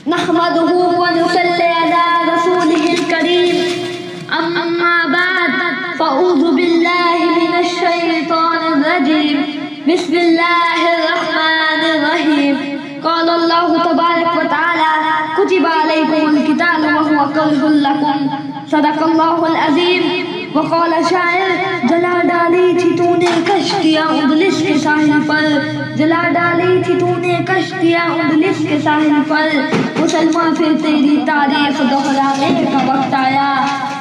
نحمده ونصلي على رسوله الكريم أما بعد فأعوذ بالله من الشيطان الرجيم بسم الله الرحمن الرحيم قال الله تبارك وتعالى كتب عليكم القتال وهو كره لكم صدق الله العظيم وقال شاعر جلا ڈالی تھی تو نے کشتیاں اندلس کے ساحل پر جلا ڈالی تھی تو نے کشتیاں اندلس کے ساحل پر مسلمان پھر تیری تاریخ دہرانے کا وقت آیا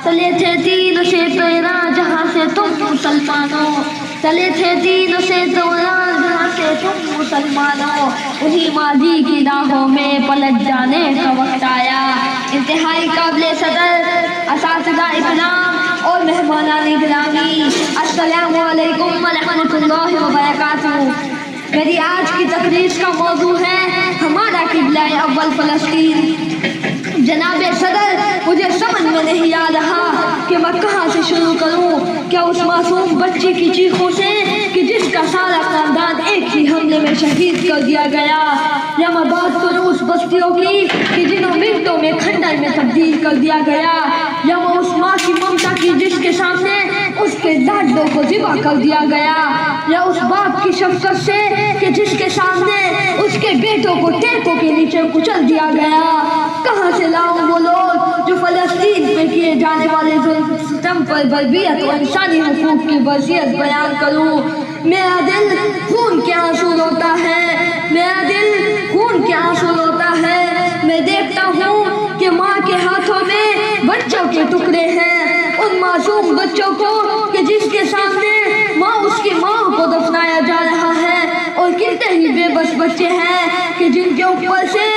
چلے تھے دین سے تیرا جہاں سے تم مسلمانوں چلے تھے دین سے تیرا جہاں سے تم مسلمانوں وہی ماضی کی راہوں میں پلٹ جانے کا وقت آیا انتہائی قابل صدر اساتذہ اکرام اور مہمانان گرامی السلام علیکم ورحمۃ اللہ وبرکاتہ. میری آج کی تقریر کا موضوع ہے ہمارا قبلہ اول فلسطین. جناب صدر مجھے سمجھ میں نہیں آ رہا کہ میں کہاں سے شروع کروں. کیا اس معصوم بچی کی چیخوں سے کہ جس کا سارا خاندان ایک ہی حملے میں شہید کر دیا گیا، یا میں بات کروں اس بستیوں کی کہ جنہوں منٹوں میں کھنڈر میں تبدیل کر دیا گیا، یا میں اس ماں کی ممتا کی جس کے سامنے اس کے لاڈلوں کو ذبح کر دیا گیا، یا اس باپ کی شفقت سے کہ جس کے سامنے اس کے بیٹوں کو ٹینکوں کے نیچے کچل دیا گیا. کہاں سے لاؤں وہ لوگ جو فلسطین پہ کیے جانے والے ظلم ستم پر تربیت اور انسانی حقوق کی وصیت بیان کروں. میرا دل خون کے آنسو روتا ہے، میرا دل خون کے آنسو روتا ہے. میں دیکھتا ہوں کہ ماں کے ہاتھوں میں بچوں کے ٹکڑے ہیں، ان معصوم بچوں کو کہ جس کے سامنے ماں اس کی ماں کو دفنایا جا رہا ہے، اور کتنے ہی بے بس بچے ہیں کہ جن کے اوپر سے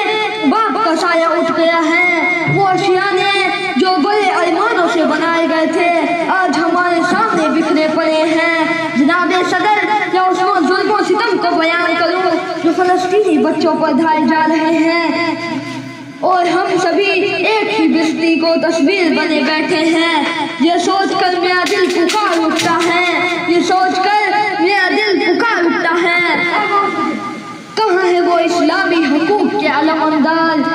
باپ کا سایہ اٹھ گیا ہے. وہ اشیاء جو بڑے ارمانوں سے بنائے گئے تھے آج ہمارے سامنے بکھرے پڑے ہیں. جناب صدر کیا اس ظلم و ستم کو بیان کروں جو فلسطینی بچوں پر ڈھائے جا رہے ہیں، اور ہم سبھی ایک ہی بستی کو تصویر بنے بیٹھے ہیں. یہ سوچ کر میرا دل پکار اٹھتا ہے، یہ سوچ کر میرا دل پکار اٹھتا ہے. کہاں ہے وہ اسلامی حقوق کے علم انداز؟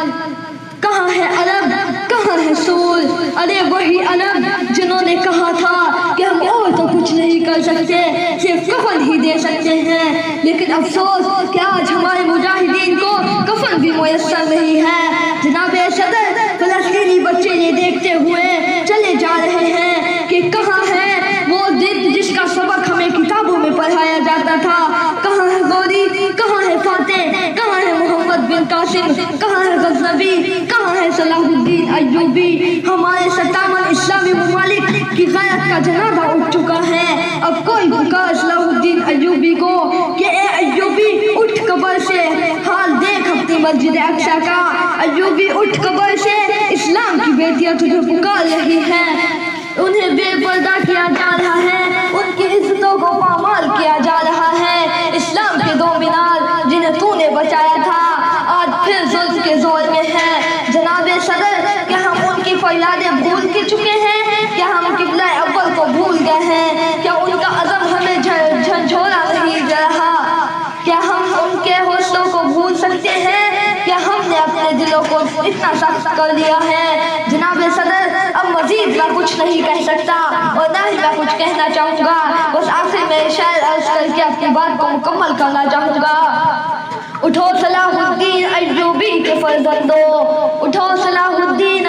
کہاں ہے عرب؟ کہاں ہے سور؟ ارے وہی عرب جنہوں نے کہا تھا کہ ہم اور تو کچھ نہیں کر سکتے، صرف کفن ہی دے سکتے ہیں. لیکن افسوس کہ آج ہمارے مجاہدین کو کفن بھی میسر نہیں ہے. جناب صدر فلسطینی بچے یہ دیکھتے ہوئے چلے جا رہے ہیں کہ کہاں ہے وہ دن جس کا سبق ہمیں کتابوں میں پڑھایا جاتا تھا. کہاں ہے غوری؟ کہاں ہے فاتح؟ کہاں ہے محمد بن قاسم؟ کہاں ہے غزنوی؟ کہاں ہے صلاح الدین ایوبی؟ ہمارے 57 اسلامی ممالک کی غیرت کا جنازہ اٹھ چکا ہے. اب کوئی پکار صلاح الدین ایوبی کو کہ اے ایوبی اٹھ قبر سے، حال دیکھ اپنی مسجد اقصی کا. ایوبی اٹھ قبر سے، اسلام کی بیٹیاں تجھے پکار رہی ہیں. انہیں بے پردہ کیا جا رہا ہے، ان کی عزتوں کو پامال کیا جا رہا ہے. اسلام کے دو مینار جنہیں تو نے بچایا تھا آج پھر ظلم کے زور میں ہیں. جناب صدر کیا ہم ان کی فریادیں بھول کے چکے ہیں؟ کیا ہم قبلہ اول کو بھول گئے ہیں؟ کیا ان کا عزم ہمیں جھنجھوڑا نہیں دے رہا؟ کیا ہم ان کے حوصلوں کو بھول سکتے ہیں؟ کیا ہم نے اپنے دلوں کو اتنا سخت کر دیا ہے؟ جناب صدر اب مزید میں کچھ نہیں کہہ سکتا اور نہ ہی میں کچھ کہنا چاہوں گا. بس آخر میں شاید عرض کر کے اپنی بات کو مکمل کرنا چاہوں گا. اٹھو صلاح الدین ایوبی کے فرزندوں، اٹھو صلاح الدین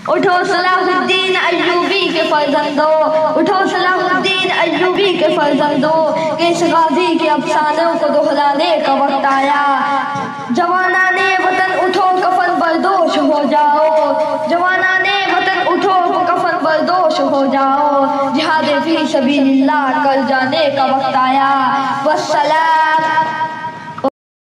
اٹھو صلاح الدین ایوبی کے فرزندوں، اٹھو صلاح الدین ایوبی کے فرزندوں، کہ اس غازی کے افسانوں کو دہرانے کا وقت آیا. جوانان وطن اٹھو کفن بردوش ہو جاؤ، جوانان وطن اٹھو کفن بردوش ہو جاؤ. جہاد فی سبیل اللہ کر جانے کا وقت آیا. والسلام.